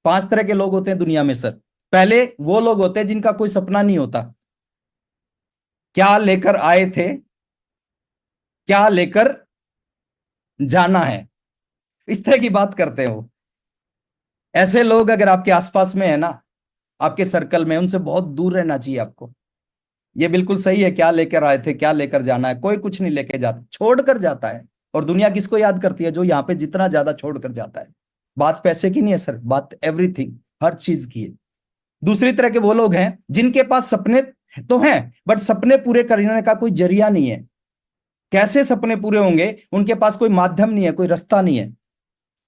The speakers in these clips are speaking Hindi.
5 तरह के लोग होते हैं दुनिया में सर। पहले वो लोग होते हैं जिनका कोई सपना नहीं होता। क्या लेकर आए थे, क्या लेकर जाना है, इस तरह की बात करते हैं वो। ऐसे लोग अगर आपके आसपास में है ना, आपके सर्कल में, उनसे बहुत दूर रहना चाहिए आपको। ये बिल्कुल सही है, क्या लेकर आए थे क्या लेकर जाना है। कोई कुछ नहीं लेके जाता, छोड़कर जाता है। और दुनिया किसको याद करती है? जो यहाँ पे जितना ज्यादा छोड़कर जाता है। बात पैसे की नहीं है सर, बात एवरीथिंग, हर चीज की है। दूसरी तरह के वो लोग हैं जिनके पास सपने तो हैं, बट सपने पूरे करने का कोई जरिया नहीं है। कैसे सपने पूरे होंगे, उनके पास कोई माध्यम नहीं है, कोई रास्ता नहीं है।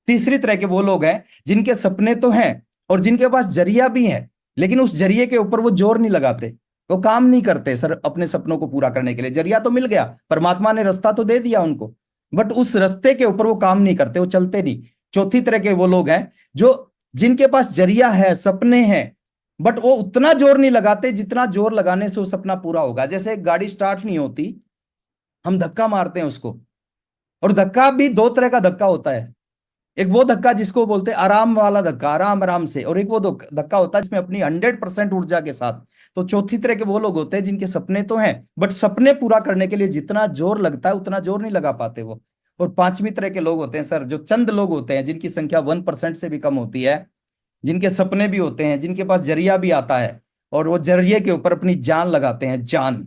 तीसरी तरह के वो लोग हैं जिनके सपने तो हैं और जिनके पास जरिया भी है, लेकिन उस जरिए के ऊपर वो जोर नहीं लगाते, वो काम नहीं करते सर अपने सपनों को पूरा करने के लिए। जरिया तो मिल गया, परमात्मा ने रास्ता तो दे दिया उनको, बट उस रास्ते के ऊपर वो काम नहीं करते, वो चलते नहीं। चौथी तरह के वो लोग हैं जो जिनके पास जरिया है, सपने हैं, बट वो उतना जोर नहीं लगाते जितना जोर लगाने से वो सपना पूरा होगा। जैसे एक गाड़ी स्टार्ट नहीं होती, हम धक्का मारते हैं उसको, और धक्का भी दो तरह का धक्का होता है। एक वो धक्का जिसको बोलते हैं आराम वाला धक्का, आराम आराम से, और एक वो धक्का होता है जिसमें अपनी 100% ऊर्जा के साथ। तो चौथी तरह के वो लोग होते हैं जिनके सपने तो हैं, बट सपने पूरा करने के लिए जितना जोर लगता है उतना जोर नहीं लगा पाते वो। और पांचवी तरह के लोग होते हैं सर, जो चंद लोग होते हैं जिनकी संख्या 1% से भी कम होती है, जिनके सपने भी होते हैं, जिनके पास जरिया भी आता है, और वो जरिए के ऊपर अपनी जान लगाते हैं। जान,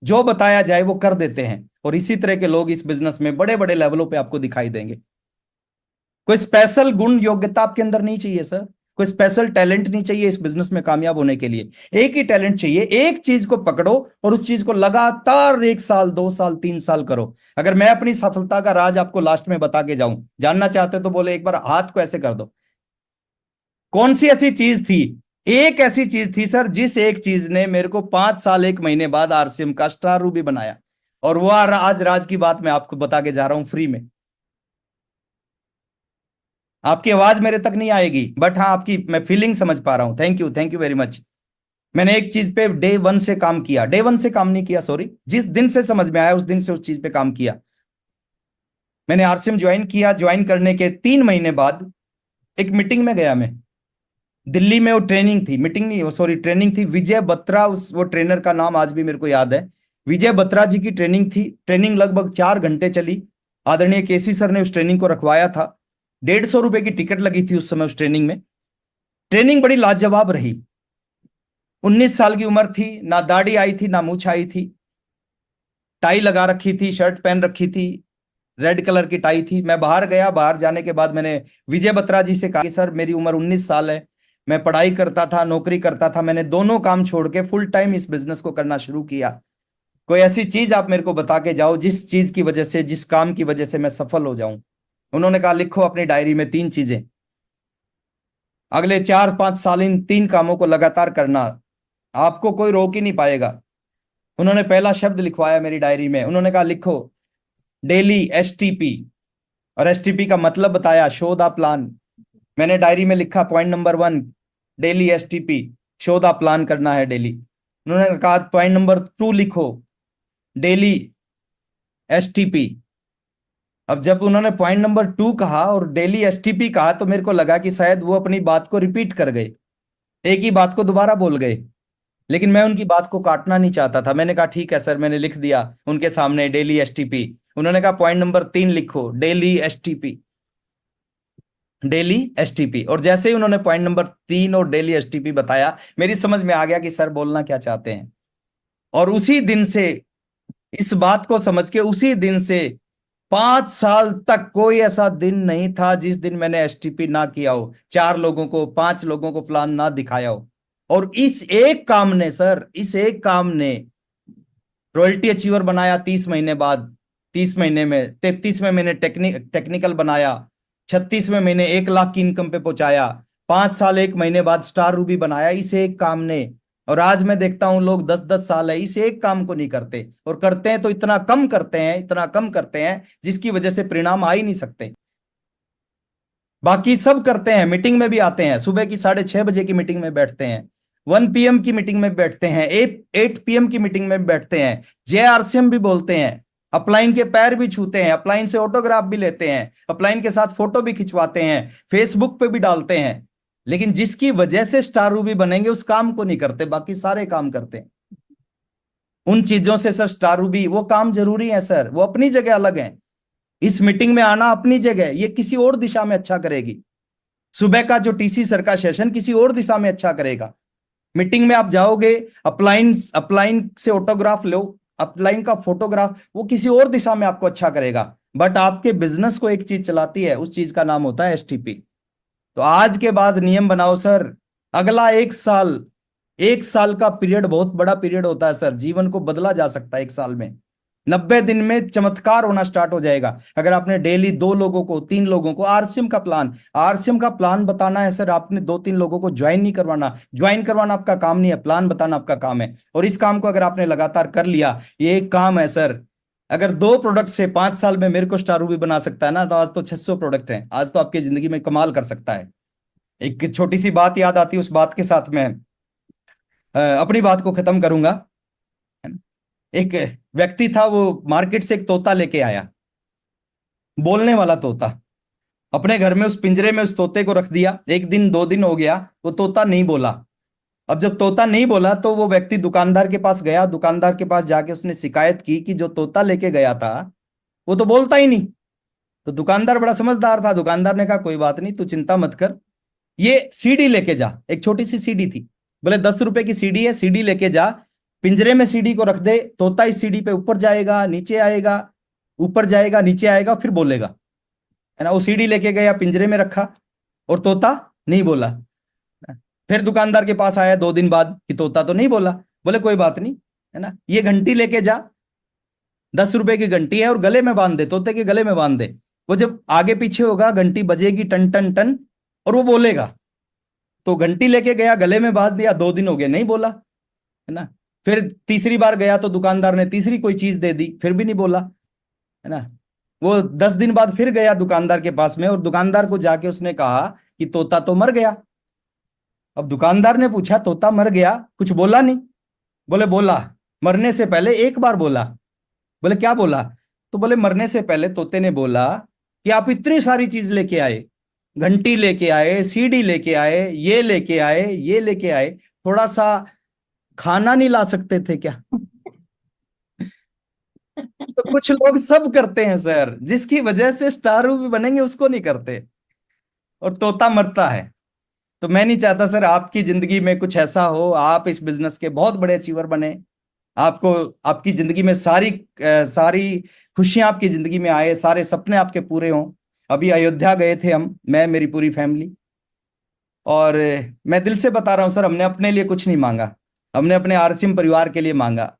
जो बताया जाए वो कर देते हैं। और इसी तरह के लोग इस बिजनेस में बड़े बड़े लेवलों पे आपको दिखाई देंगे। कोई स्पेशल गुण योग्यता आपके अंदर नहीं चाहिए सर, कोई स्पेशल टैलेंट नहीं चाहिए इस बिजनेस में कामयाब होने के लिए। एक ही टैलेंट चाहिए, एक चीज को पकड़ो और उस चीज को लगातार 1 साल 2 साल 3 साल करो। अगर मैं अपनी सफलता का राज आपको लास्ट में बता के जाऊं, जानना चाहते हो तो बोले एक बार हाथ को ऐसे कर दो। कौन सी ऐसी चीज थी? एक ऐसी चीज थी सर, जिस एक चीज ने मेरे को 5 साल 1 महीने बाद आरसीएम का स्टार रूबी बनाया। और वो आज राज की बात मैं आपको बता के जा रहा हूं फ्री में। आपकी आवाज मेरे तक नहीं आएगी, बट हाँ आपकी मैं फीलिंग समझ पा रहा हूं। Thank you very much. मैंने एक चीज पे डे वन से काम किया, डे वन से काम नहीं किया सॉरी, जिस दिन से समझ में आया उस दिन से उस चीज पे काम किया। मैंने आरसीएम ज्वाइन किया, ज्वाइन करने के 3 महीने बाद एक मीटिंग में गया मैं। दिल्ली में वो ट्रेनिंग थी, मीटिंग नहीं, वो सॉरी ट्रेनिंग थी। विजय बत्रा, उस वो ट्रेनर का नाम आज भी मेरे को याद है। विजय बत्रा जी की ट्रेनिंग थी। ट्रेनिंग लगभग 4 घंटे चली। आदरणीय केसी सर ने उस ट्रेनिंग को रखवाया था। 150 रुपए की टिकट लगी थी उस समय उस ट्रेनिंग में। ट्रेनिंग बड़ी लाजवाब रही। 19 साल की उम्र थी, ना दाढ़ी आई थी ना मूछ आई थी। टाई लगा रखी थी, शर्ट पहन रखी थी, रेड कलर की टाई थी। मैं बाहर गया, बाहर जाने के बाद मैंने विजय बत्रा जी से कहा कि सर मेरी उम्र 19 साल है, मैं पढ़ाई करता था, नौकरी करता था, मैंने दोनों काम छोड़ के फुल टाइम इस बिजनेस को करना शुरू किया। कोई ऐसी चीज आप मेरे को बता के जाओ जिस चीज की वजह से, जिस काम की वजह से मैं सफल हो जाऊं। उन्होंने कहा लिखो अपनी डायरी में 3 चीजें, अगले 4-5 साल इन 3 कामों को लगातार करना, आपको कोई रोक ही नहीं पाएगा। उन्होंने पहला शब्द लिखवाया मेरी डायरी में, उन्होंने कहा लिखो डेली एसटीपी। और एसटीपी का मतलब बताया, शो द प्लान। मैंने डायरी में लिखा point number 1, daily STP, show the plan करना है डेली। उन्होंने कहा पॉइंट नंबर 2 लिखो, डेली एसटीपी। अब जब उन्होंने पॉइंट नंबर 2 कहा और डेली एसटीपी कहा, तो मेरे को लगा कि शायद वो अपनी बात को रिपीट कर गए, एक ही बात को दोबारा बोल गए। लेकिन मैं उनकी बात को काटना नहीं चाहता था। मैंने कहा ठीक है सर, मैंने लिख दिया उनके सामने डेली एसटीपी। उन्होंने कहा पॉइंट नंबर 3 लिखो, डेली एसटीपी, डेली एसटीपी। और जैसे ही उन्होंने पॉइंट नंबर 3 और डेली एसटीपी बताया, मेरी समझ में आ गया कि सर बोलना क्या चाहते हैं। और उसी दिन से, इस बात को समझ के उसी दिन से 5 साल तक कोई ऐसा दिन नहीं था जिस दिन मैंने एसटीपी ना किया हो, 4 लोगों को 5 लोगों को प्लान ना दिखाया हो। और इस एक काम ने सर, इस एक काम ने रॉयल्टी अचीवर बनाया 30 महीने बाद। 30 महीने में 33वें महीने टेक्निकल बनाया। 36वें महीने 1 लाख की इनकम पे पहुंचाया। 5 साल 1 महीने बाद स्टार रूबी बनाया इस एक काम ने। और आज मैं देखता हूं लोग 10-10 साल है इस एक काम को नहीं करते, और करते हैं तो इतना कम करते हैं, इतना कम करते हैं जिसकी वजह से परिणाम आ ही नहीं सकते। बाकी सब करते हैं, मीटिंग में भी आते हैं, सुबह की 6:30 बजे की मीटिंग में बैठते हैं, 1 PM की मीटिंग में बैठते हैं, 8 PM की मीटिंग में बैठते हैं, जेआरसीएम भी बोलते हैं, अपलाइन के पैर भी छूते हैं, अपलाइन से ऑटोग्राफ भी लेते हैं, अपलाइन के साथ फोटो भी खिंचवाते हैं, फेसबुक पे भी डालते हैं। लेकिन जिसकी वजह से स्टार रूबी बनेंगे उस काम को नहीं करते, बाकी सारे काम करते हैं। उन चीजों से सर स्टार रूबी, वो काम जरूरी है सर, वो अपनी जगह अलग है। इस मीटिंग में आना अपनी जगह, ये किसी और दिशा में अच्छा करेगी। सुबह का जो टीसी सर का सेशन किसी और दिशा में अच्छा करेगा। मीटिंग में आप जाओगे, अपलाइन अपलाइन से ऑटोग्राफ लो, अपलाइन का फोटोग्राफ, वो किसी और दिशा में आपको अच्छा करेगा। बट आपके बिजनेस को एक चीज चलाती है, उस चीज का नाम होता है एसटीपी। तो आज के बाद नियम बनाओ सर, अगला 1 साल, 1 साल का पीरियड बहुत बड़ा पीरियड होता है सर, जीवन को बदला जा सकता है 1 साल में। 90 दिन में चमत्कार होना स्टार्ट हो जाएगा अगर आपने डेली 2 लोगों को, 3 लोगों को, आरसीएम का प्लान बताना है सर। आपने 2-3 लोगों को ज्वाइन नहीं करवाना, ज्वाइन करवाना आपका काम नहीं है, प्लान बताना आपका काम है। और इस काम को अगर आपने लगातार कर लिया, ये एक काम है सर। अगर 2 प्रोडक्ट से 5 साल में मेरे को स्टार रूबी बना सकता है ना, तो आज तो 600 प्रोडक्ट हैं, आज तो आपकी जिंदगी में कमाल कर सकता है। एक छोटी सी बात याद आती है, उस बात के साथ मैं अपनी बात को खत्म करूंगा। एक व्यक्ति था, वो मार्केट से एक तोता लेके आया, बोलने वाला तोता। अपने घर में उस पिंजरे में उस तोते को रख दिया। 1 दिन 2 दिन हो गया, वो तोता नहीं बोला। अब जब तोता नहीं बोला तो वो व्यक्ति दुकानदार के पास गया। दुकानदार के पास जाके उसने शिकायत की कि जो तोता लेके गया था वो तो बोलता ही नहीं। तो दुकानदार बड़ा समझदार था, दुकानदार ने कहा कोई बात नहीं, तू चिंता मत कर, ये सीडी लेके जा। एक छोटी सी सीडी थी, बोले 10 रुपए की सीडी है, सीडी लेके जा, पिंजरे में सीडी को रख दे, तोता इस सीडी पे ऊपर जाएगा नीचे आएगा, ऊपर जाएगा नीचे आएगा, फिर बोलेगा, है ना। वो सीडी लेके गया, पिंजरे में रखा, और तोता नहीं बोला। फिर दुकानदार के पास आया 2 दिन बाद कि तोता तो नहीं बोला। बोले कोई बात नहीं, है ना, ये घंटी लेके जा, 10 रुपए की घंटी है, और गले में बांध दे, तोते के गले में बांध दे। वो जब आगे पीछे होगा घंटी बजेगी टन टन टन, और वो बोलेगा। तो घंटी लेके गया, गले में बांध दिया, 2 दिन हो गए नहीं बोला, है ना। फिर तीसरी बार गया तो दुकानदार ने तीसरी कोई चीज दे दी, फिर भी नहीं बोला, है ना। वो 10 दिन बाद फिर गया दुकानदार के पास में, और दुकानदार को जाके उसने कहा कि तोता तो मर गया। अब दुकानदार ने पूछा तोता मर गया, कुछ बोला नहीं? बोले बोला, मरने से पहले एक बार बोला। बोले क्या बोला? तो बोले मरने से पहले तोते ने बोला कि आप इतनी सारी चीज लेके आए, घंटी लेके आए, सीडी लेके आए, ये लेके आए, ये लेके आए, थोड़ा सा खाना नहीं ला सकते थे क्या? तो कुछ लोग सब करते हैं सर, जिसकी वजह से स्टार भी बनेंगे उसको नहीं करते, और तोता मरता है। तो मैं नहीं चाहता सर आपकी जिंदगी में कुछ ऐसा हो, आप इस बिजनेस के बहुत बड़े अचीवर बने, आपको आपकी जिंदगी में सारी खुशियां आपकी जिंदगी में आए, सारे सपने आपके पूरे हों। अभी अयोध्या गए थे हम, मैं मेरी पूरी फैमिली, और मैं दिल से बता रहा हूं सर, हमने अपने लिए कुछ नहीं मांगा, हमने अपने आरसीएम परिवार के लिए मांगा।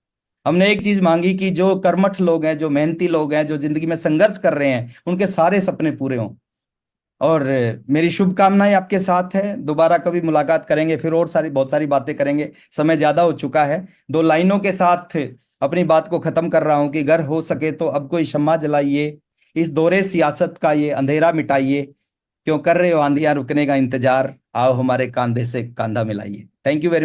हमने एक चीज मांगी कि जो कर्मठ लोग हैं, जो मेहनती लोग हैं, जो जिंदगी में संघर्ष कर रहे हैं, उनके सारे सपने पूरे हों। और मेरी शुभकामनाएं आपके साथ है। दोबारा कभी मुलाकात करेंगे, फिर और बहुत सारी बातें करेंगे, समय ज्यादा हो चुका है। 2 लाइनों के साथ अपनी बात को खत्म कर रहा हूं कि अगर हो सके तो अब कोई शम्मा जलाइए, इस दौरे सियासत का ये अंधेरा मिटाइए, क्यों कर रहे हो आंधियां रुकने का इंतजार, आओ हमारे कांधे से कांधा मिलाइए। Thank you very